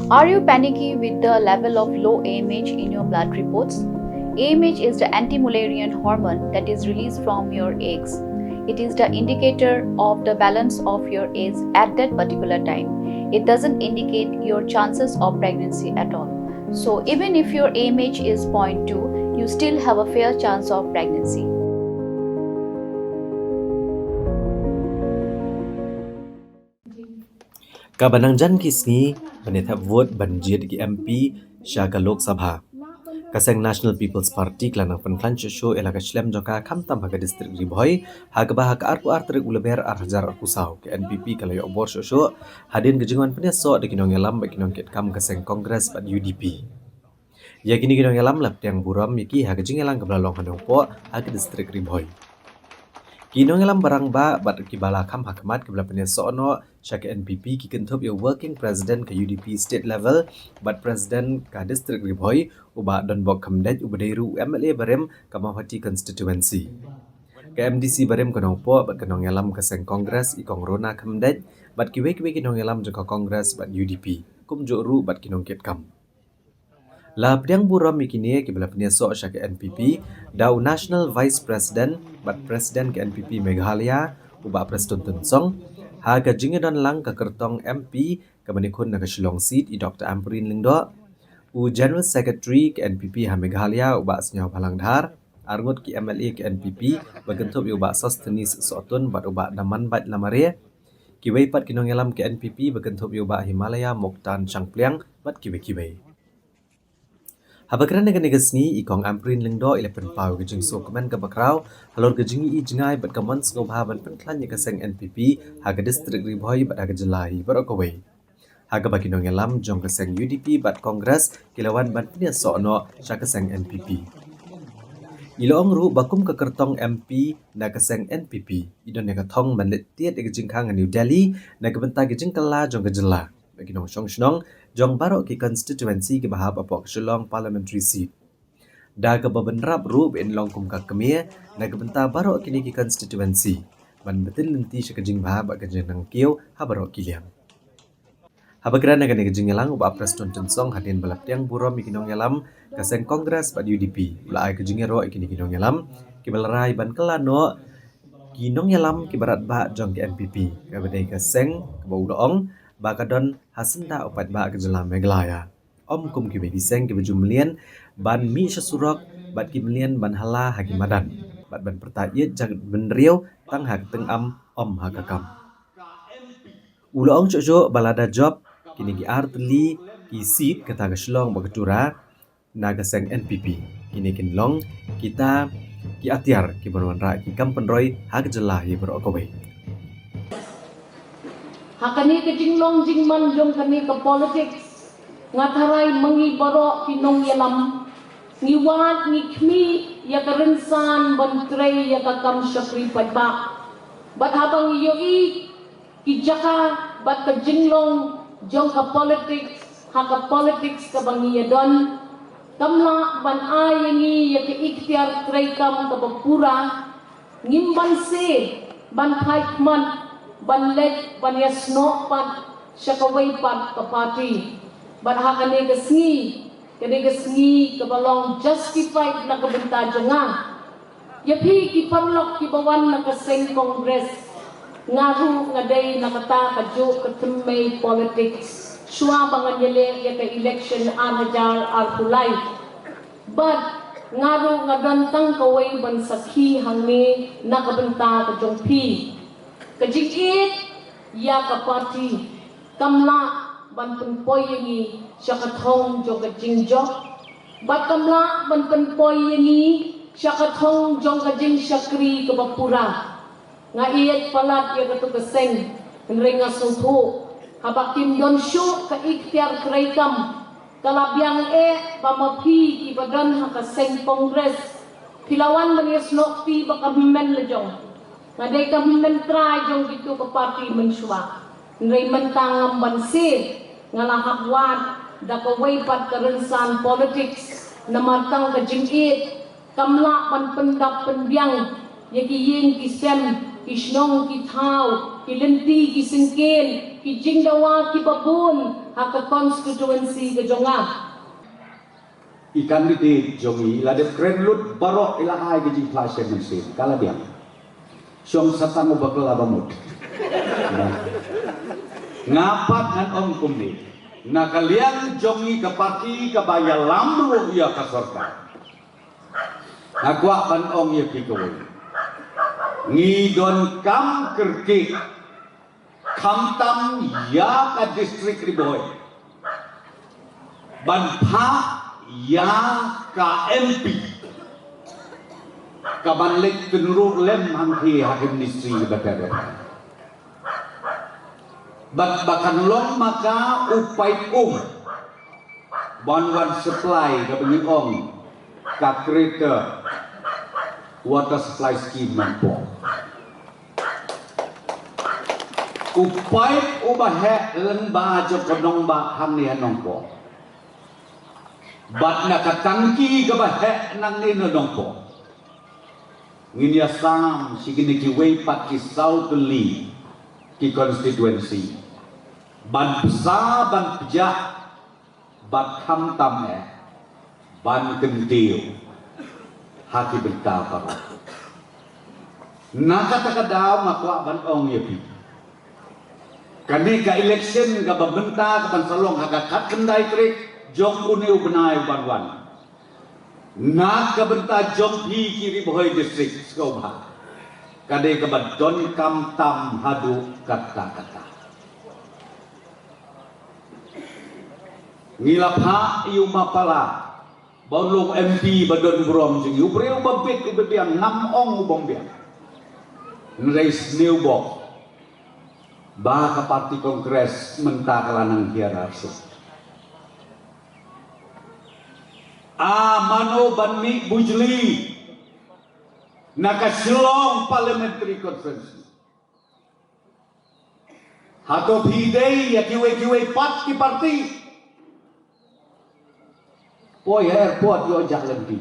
Are you panicky with the level of low AMH in your blood reports? AMH is the anti-Mullerian hormone that is released from your eggs. It is the indicator of the balance of your eggs at that particular time. It doesn't indicate your chances of pregnancy at all. So even if your AMH is 0.2, you still have a fair chance of pregnancy. Kabanangjan kisni banethap vote banjir gi MP Shaka Lok Sabha. Kaseng National People's Party klana penklan show elaka Shlem joka kamtam haga distrik Ribhoi haga bahak arku artrik uleber arhajar arkusau ke NPP kalayo obor show hadin gejingan peneso de kinong elam ba kinong ket kam kaseng Kongres bat UDP. Ya kini kinong elam lap tiang buram yaki haga jingelang kebelalong hanong po haga distrik Ribhoi. Kinong elam barang ba bat kibala kam hakamat kebela peneso no Shaka NPP ki kentup yo working president ke UDP state level bat president ka district Ribhoi uba don bok kamdet ubadairu MLA barem Kamahati constituency. Ke MDC barem kanong po bat kanong elam kaseng kongres ikong rona kamdet bat kiwe kinong elam jaka kongres bat UDP kum joru bat kinong ket kam. La pediang buram mikini ke bela peneso Shaka NPP dau national vice president bat president ke NPP Meghalaya uba preston tunsong haga jingedan lang ka kertong MP ke manikun na Shillong seat i Dr. Ampurin Lingdo u general secretary ke NPP ha Meghalaya uba asnyaw Palangdhar arngut ki MLA ke NPP bagentup uba sustenis sotun bat uba daman bat lamare kiwei pat kinong elam ke NPP bagentup uba Himalaya Moktan Changpliang bat kiwei Habakran dengan negasni ikong Ampurin Lingdo ilepen pau gejing so komen ke bakrau halor gejing i jengai bat kaman ngobhaban penklan ye kaseng NPP haga distrik Ribhoi bat haga jelai barokawai haga bakinong elam jong kaseng UDP bat kongres kilawan ban penia sono sya kaseng NPP Ilong ru bakum ke kertong MP na kaseng NPP idon ya kathong manlet tiet gejing kang New Delhi na kebenta gejing kala jong gejela bakinong shnong jong barok ki constituency ke bahab apok Shillong parliamentary seat. Da ke babenrap ru ben long kum ka kemie na ke benta barok kini ki constituency. Ban betin lenti sekejing bahab ke jenang kieu ha barok kiliam. Habagran na gejing elang uba preston tensong hadin balap tiang burom ikinong elam kaseng kongres bat UDP. Ula ai kejing ero ikini kinong elam ki balarai ban kelano kinong elam ki barat ba jong ke MPP. Ka bedai kaseng ke bau doong bakadon hasenda upat ba kejelam Meghalaya. Om kum ki begi seng ki bejumlian ban mi surok bat ki melian ban hala hagi madan. Bat ban pertayet jag benriau tang hak teng am om hakakam. Ulo ong coco balada job kini ki artli ki seat kata ke Shillong bagatura naga seng NPP. Kini kinlong kita ki atiar ki berwan ra ki kam penroi hak jelah ye berokawai. Hakani ke jinglong jingman jong kani ke politics ngatarai mengi borok kinong yalam ngiwat ngikmi ya kerensan bantrei ya kakam syakri padba bat habang yoi ki jaka bat ke jinglong jong ke politics haka politics ke bangi yadon kamla ban ayangi ya ke ikhtiar trei kam ke bapura ngimban se ban haikman ban let ban yasno pat syakawai pat ke party ban hakane gesngi ke balong justified na kebenta jonga yapi ki parlok ki bawan na kaseng kongres ngaru ngadai na kata kajo ketemmei politics suwa bangan yele ya ke election arhajar arpulai but ngaru ngadantang kawai ban sakhi hangni na kebenta kejongpi kejikit ya ke parti kamla ban penpoy yangi syakathong jong kejingjo bat kamla ban penpoy yangi syakathong jong kejing syakri ke bapura ngaiet palat ya ketu keseng nrenga sunghu habakim don syu ke ikhtiar kreikam kalabyang pamapi ki badan hakaseng kongres pilawan maniasno pi bakamen lejong ngadai kami mentrai jong gitu ke parti mensua ngai mentangam bansir ngalahap wat da ka waipat kerensan politics namatang ke jingit kamla ban pendap pendiang yaki yin kisem ki Shnong, ki Thao, ki Linti, ki Singken, ki Jingdawa, ki Babun, haka constituency ke Jonga. Ikan di jongi la de kren lut barok ilahai ke jing flash mesin kala dia syong satang bakla bamut ngapat ngan om kumni na kalian jongi ke parti ke baya lamru ia ka sorka nakwa ban ong ye pikowe ngidon kam kerki kam tam ya ka distrik riboy ban pha ya ka MP ka banlik penurut lem hangki hakim nisi batara bakan long maka upai banwan supply ka pengikong ka kereta water supply scheme mampu upai ubah lembah jokonong ba hamni hanong po bat nakatangki kabah nang nino dongpo nginya sam sigini ki way pat ki south li ki constituency ban besar ban pejah bat ham tam ban kentil hati bentar para nakata-kadao makwa ban ong yepi kani ka election ka babenta ka ban salong hakakat kendai trik jong uniu benai banwan nak kabenta jong pi kiri bohoi distrik skobha kade kabat don kam tam hadu kata ngilapha iu mapala bonlong MP badon brom jing yu preu babit ubebiang nam ong ubombiang nreis new bok ba ka parti kongres mentakalanang hierarki Mano Banmi Bujli Nakasilong Parliamentary Conference Hato Pidei ya kiwe pat ki parti Poy airport yo jak lebih